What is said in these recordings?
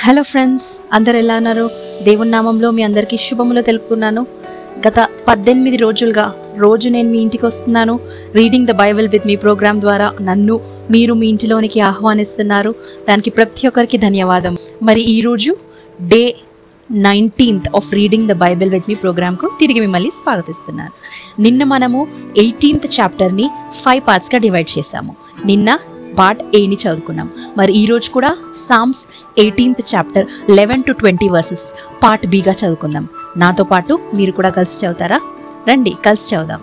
Hello friends, అందరు ఎలా ఉన్నారు? దేవుని నామంలో మీ అందరికీ శుభములు తెలుపుతున్నాను. గత 18 రోజులుగా రోజు నేను మీ ఇంటికి వస్తున్నాను. Reading the Bible with me programme ద్వారా నన్ను మీరు మీ ఇంటిలోనికి ఆహ్వానిస్తున్నారు. దానికి ప్రతి ఒక్కరికి ధన్యవాదం. మరి ఈరోజు day 19th of reading the Bible with me ప్రోగ్రామ్కు తిరిగి మిమ్మల్ని స్వాగతిస్తున్నాను. నిన్న మనము 18th చాప్టర్ని 5 పార్ట్స్గా డివైడ్ చేశాము. నిన్న పార్ట్ ఏని చదువుకున్నాం. మరి ఈరోజు కూడా Psalms 18th chapter 11 to 20 verses part బిగా చదువుకుందాం. నాతో పాటు మీరు కూడా కలిసి చదువుతారా? రండి కలిసి చదువుదాం.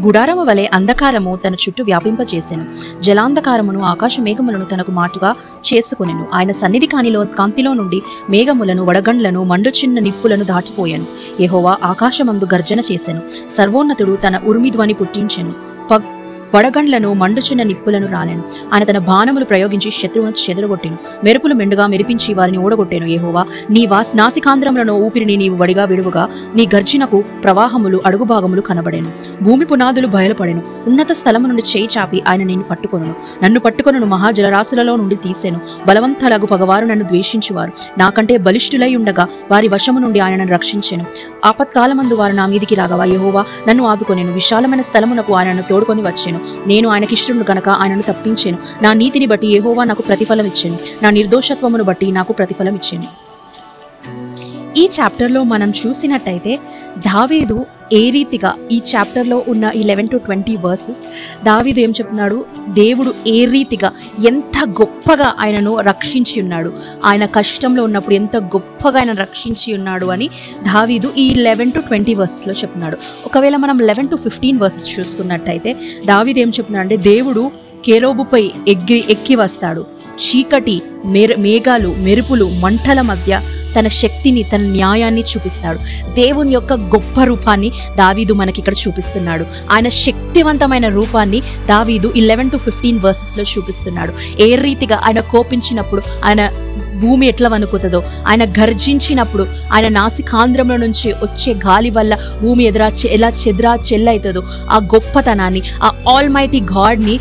గుడారము వలె అంధకారము తన చుట్టూ వ్యాపింపచేసెను, జలాంధకారమును ఆకాశ మేఘములను తనకు మాటుగా చేసుకొనెను. ఆయన సన్నిధి కాంతిలో నుండి మేఘములను వడగండ్లను మండుచిన్న నిప్పులను దాటిపోయాను. యెహోవా ఆకాశమందు గర్జన చేసెను, సర్వోన్నతుడు తన ఉరిమి ధ్వని పుట్టించెను, వడగండ్లను మండుచున్న నిప్పులను రాలెను. ఆయన తన బాణములు ప్రయోగించి శత్రువును చెదరగొట్టెను, మెరుపులు మెండుగా మెరిపించి వారిని ఓడగొట్టెను. యెహోవా నీ నాసికాంధ్రములను ఊపిరిని నీవు వడిగా విడువగా నీ గర్జనకు ప్రవాహములు అడుగుభాగములు కనబడెను. భూమి పునాదులు బయలుపడెను. ఉన్నత స్థలము నుండి చేయి చాపి ఆయన నన్ను పట్టుకొను మహాజలరాశులలో నుండి తీసెను. బలవంతులకు పగవారు నన్ను ద్వేషించువారు నాకంటే బలిష్ఠులై ఉండగా వారి వశము నుండి ఆయన నన్ను రక్షించెను. ఆపత్కాలమందు వారు నా మీదికి రాగవా యెహోవా నన్ను ఆదుకొనెను. విశాలమైన స్థలమునకు ఆయనను తోడుకొని వచ్చెను. నేను ఆయనకిష్టుడు గనక ఆయనను తప్పించెను. నా నీతిని బట్టి యెహోవా నాకు ప్రతిఫలం ఇచ్చెను, నా నిర్దోషత్వమును బట్టి నాకు ప్రతిఫలం ఇచ్చెను. ఈ చాప్టర్లో మనం చూసినట్టయితే దావీదు ఏ రీతిగా ఈ చాప్టర్లో ఉన్న 11 to 20 వర్సెస్ దావీదు ఏం చెప్తున్నాడు, దేవుడు ఏ రీతిగా ఎంత గొప్పగా ఆయనను రక్షించి ఉన్నాడు, ఆయన కష్టంలో ఉన్నప్పుడు ఎంత గొప్పగా ఆయన రక్షించి ఉన్నాడు అని దావీదు ఈ 11 to 20 వర్సెస్లో చెప్తున్నాడు. ఒకవేళ మనం 11 to 15 వర్సెస్ చూసుకున్నట్టయితే దావీదు ఏం చెప్తున్నాడు అంటే, దేవుడు కెరూబుపై ఎక్కి వస్తాడు, చీకటి మేఘాలు మెరుపులు మంటల మధ్య తన శక్తిని తన న్యాయాన్ని చూపిస్తాడు. దేవుని యొక్క గొప్ప రూపాన్ని దావీదు మనకి ఇక్కడ చూపిస్తున్నాడు. ఆయన శక్తివంతమైన రూపాన్ని దావీదు 11 to 15 వర్సెస్లో చూపిస్తున్నాడు. ఏ రీతిగా ఆయన కోపించినప్పుడు ఆయన భూమి ఎట్లా వణుకుతుందో, ఆయన గర్జించినప్పుడు ఆయన నాసికాంధ్రంలో నుంచి వచ్చే గాలి వల్ల భూమి ఎలా చెల్లవుతుందో ఆ గొప్పతనాన్ని, ఆ ఆల్ మైటీ గాడ్ని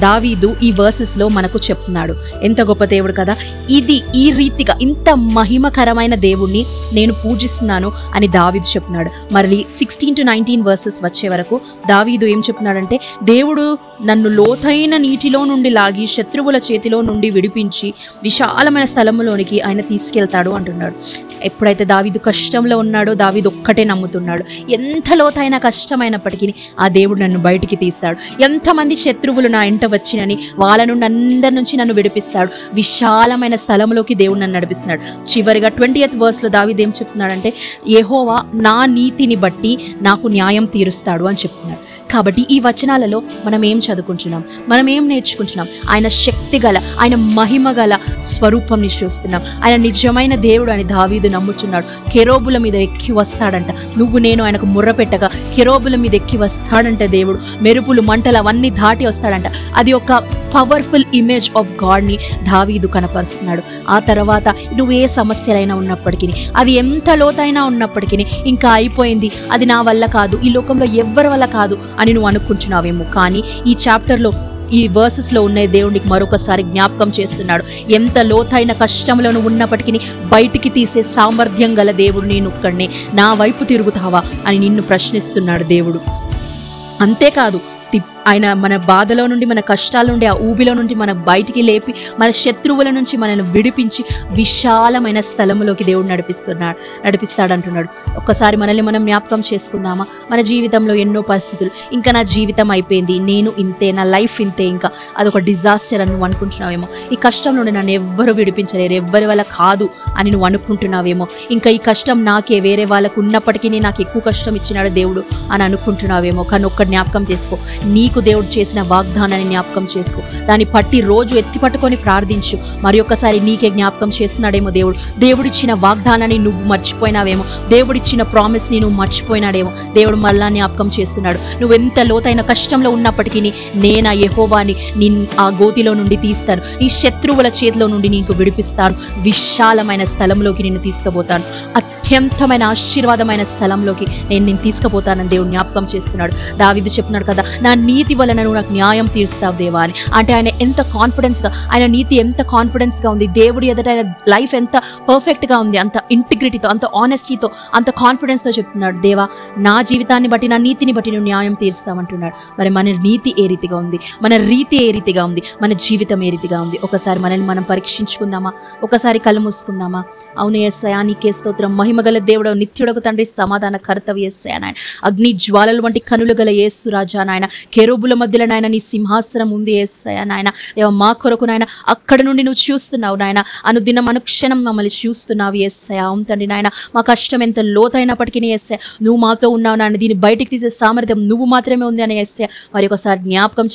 దావీదు ఈ వర్సెస్లో మనకు చెప్తున్నాడు. ఎంత గొప్ప దేవుడు కదా! ఈ రీతిగా ఇంత మహిమకరమైన దేవుణ్ణి నేను పూజిస్తున్నాను అని దావీదు చెప్తున్నాడు. మరి 16 to 19 వర్సెస్ వచ్చే వరకు దావీదు ఏం చెప్తున్నాడంటే, దేవుడు నన్ను లోతైన నీటిలో నుండి లాగి శత్రువుల చేతిలో నుండి విడిపించి విశాలమైన స్థలంలోనికి ఆయన తీసుకెళ్తాడు అంటున్నాడు. ఎప్పుడైతే దావీదు కష్టంలో ఉన్నాడో దావీదు ఒక్కటే నమ్ముతున్నాడు, ఎంత లోతైన కష్టమైనప్పటికీ ఆ దేవుడు నన్ను బయటికి తీస్తాడు, ఎంతమంది శత్రువులు నా ఎంట వచ్చినని వాళ్ళ నుండి అందరి నుంచి నన్ను విడిపిస్తాడు, విశాలమైన స్థలంలోకి దేవుడు నన్ను నడిపిస్తున్నాడు. చివరిగా 20th వర్స్లో దావీదు ఏం చెప్తున్నాడంటే, యెహోవా నా నీతిని బట్టి నాకు న్యాయం తీరుస్తాడు అని చెప్తున్నాడు. కాబట్టి ఈ వచనాలలో మనం ఏం చదువుకుంటున్నాం, మనం ఏం నేర్చుకుంటున్నాం? ఆయన శక్తి గల, ఆయన మహిమ గల స్వరూపంని చూస్తున్నాం. ఆయన నిజమైన దేవుడు అని దావీదు నమ్ముచున్నాడు. కెరూబుల మీద ఎక్కి వస్తాడంట. నేను ఆయనకు ముర్ర పెట్టగా కెరూబుల మీద ఎక్కి వస్తాడంట దేవుడు. మెరుపులు మంటలు అవన్నీ దాటి వస్తాడంట. అది ఒక పవర్ఫుల్ ఇమేజ్ ఆఫ్ గాడ్ని దావీదు కనపరుస్తున్నాడు. ఆ తర్వాత నువ్వు ఏ సమస్యలైనా ఉన్నప్పటికీ, అది ఎంత లోతైనా ఉన్నప్పటికీ, ఇంకా అయిపోయింది, అది నా వల్ల కాదు, ఈ లోకంలో ఎవ్వరి వల్ల కాదు అని నువ్వు అనుకుంటున్నావేమో. కానీ ఈ చాప్టర్లో ఈ వర్సెస్లో ఉన్న దేవునికి మరొకసారి జ్ఞాపకం చేస్తున్నాడు. ఎంత లోతైన కష్టంలో నువ్వు ఉన్నప్పటికీ బయటికి తీసే సామర్థ్యం గల దేవుడు నేను ఒక్కడినే, నా వైపు తిరుగుతావా అని నిన్ను ప్రశ్నిస్తున్నాడు దేవుడు. అంతేకాదు ఆయన మన బాధలో నుండి, మన కష్టాల నుండి, ఆ ఊబిలో నుండి మన బయటికి లేపి మన శత్రువుల నుంచి మనల్ని విడిపించి విశాలమైన స్థలంలోకి దేవుడు నడిపిస్తాడు అంటున్నాడు. ఒక్కసారి మనల్ని మనం జ్ఞాపకం చేసుకుందామా? మన జీవితంలో ఎన్నో పరిస్థితులు, ఇంకా నా జీవితం అయిపోయింది, నేను ఇంతే, నా లైఫ్ ఇంతే, ఇంకా అదొక డిజాస్టర్ అని నువ్వు అనుకుంటున్నావేమో. ఈ కష్టం నుండి నన్ను ఎవ్వరు విడిపించలేరు, ఎవ్వరి వల్ల కాదు అని నువ్వు అనుకుంటున్నావేమో. ఇంకా ఈ కష్టం నాకే, వేరే వాళ్ళకు ఉన్నప్పటికీ నాకు ఎక్కువ కష్టం ఇచ్చినాడు దేవుడు అని అనుకుంటున్నావేమో. కానీ ఒక్క జ్ఞాపకం చేసుకో, నీకు దేవుడు చేసిన వాగ్దానాన్ని జ్ఞాపకం చేసుకో, దాన్ని పట్టి రోజు ఎత్తి పట్టుకొని ప్రార్థించు. మరి ఒక్కసారి నీకే జ్ఞాపకం చేస్తున్నాడేమో దేవుడిచ్చిన వాగ్దానాన్ని నువ్వు మర్చిపోయినావేమో, దేవుడిచ్చిన ప్రామిస్ని నువ్వు మర్చిపోయినాడేమో. దేవుడు మళ్ళా జ్ఞాపకం చేస్తున్నాడు. నువ్వు ఎంత లోతైన కష్టంలో ఉన్నప్పటికీ నేను యెహోవాని ఆ గోతిలో నుండి తీస్తాను, నీ శత్రువుల చేతిలో నుండి నీకు విడిపిస్తాను, విశాలమైన స్థలంలోకి నిన్ను తీసుకుపోతాను, అత్యంతమైన ఆశీర్వాదమైన స్థలంలోకి నేను తీసుకుపోతానని దేవుడు జ్ఞాపకం చేస్తున్నాడు. దావీదు చెప్తున్నాడు కదా, నా నీతి వలన నువ్వు నాకు న్యాయం తీరుస్తావు దేవా అని. అంటే ఆయన ఎంత కాన్ఫిడెన్స్గా, ఆయన నీతి ఎంత కాన్ఫిడెన్స్గా ఉంది, దేవుడి ఎదుట ఆయన లైఫ్ ఎంత పర్ఫెక్ట్గా ఉంది, అంత ఇంటిగ్రిటీతో, అంత ఆనెస్టీతో, అంత కాన్ఫిడెన్స్తో చెప్తున్నాడు, దేవా నా జీవితాన్ని బట్టి, నా నీతిని బట్టి నువ్వు న్యాయం తీరుస్తామంటున్నాడు. మరి మన నీతి ఏ రీతిగా ఉంది, మన రీతి ఏ రీతిగా ఉంది, మన జీవితం ఏ రీతిగా ఉంది? ఒకసారి మనల్ని మనం పరీక్షించుకుందామా? ఒకసారి కళ్ళు మూసుకుందామా? అవును యేసయ్యా, నీకే స్తోత్రం. మహిమగల దేవుడు, నిత్యుడకు తండ్రి, సమాధాన కర్తవ్య యేసయ్యా నాయన. అగ్ని జ్వాలల వంటి కనులు గల యేసు రాజా నాయన, కెరూబుల మధ్యలో నాయన నీ సింహాసనం ఉంది యేసయ్యా నాయన. దేవా మా కొరకు నాయన అక్కడ నుండి నువ్వు చూస్తున్నావు నాయన, అనుదినం అనుక్షణం మమ్మల్ని చూస్తున్నావు యేసయ్యా. అవును తండ్రి నాయన, మా కష్టం ఎంత లోతైనప్పటికీ యేసయ్యా నువ్వు మాతో ఉన్నావు నాయన, దీన్ని బయటికి తీసే సామర్థ్యం నువ్వు మాత్రమే ఉంది అని యేసయ్యా మరి ఒకసారి జ్ఞాపకం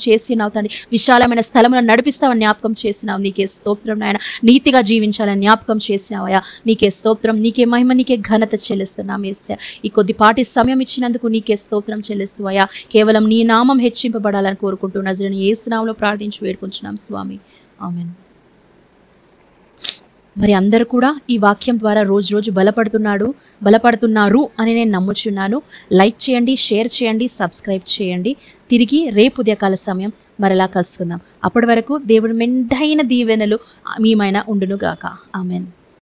చేసినావు తండ్రి. విశాలమైన స్థలంలో నడిపిస్తావని జ్ఞాపకం చేసినావు, నీకే స్తోత్రం నాయన. నీతిగా జీవించాలని జ్ఞాపకం చేసినావయ్యా, నీకే స్తోత్రం, నీకే మహిమ, నీకే ఘనత చెల్లిస్తున్నాం యేసయ్యా. ఈ కొద్దిపాటి సమయం ఇచ్చినందుకు నీకే స్తోత్రం చెల్లిస్తున్నావయ్యా. కేవలం నీ నామం హెచ్చింపబడాలని కోరుకుంటూ నజరేయుడైన యేసు నామములో ప్రార్థించి వేడుకుంటున్నాం స్వామి, ఆమేన్. మరి అందరూ కూడా ఈ వాక్యం ద్వారా రోజు బలపడుతున్నారు అని నేను నమ్ముచున్నాను. లైక్ చేయండి, షేర్ చేయండి, సబ్స్క్రైబ్ చేయండి. తిరిగి రేపు ఉదయకాల సమయం మరలా కలుసుకుందాం. అప్పటి వరకు దేవుడి మెండైన దీవెనలు మీమైన ఉండును గాక. ఆమేన్.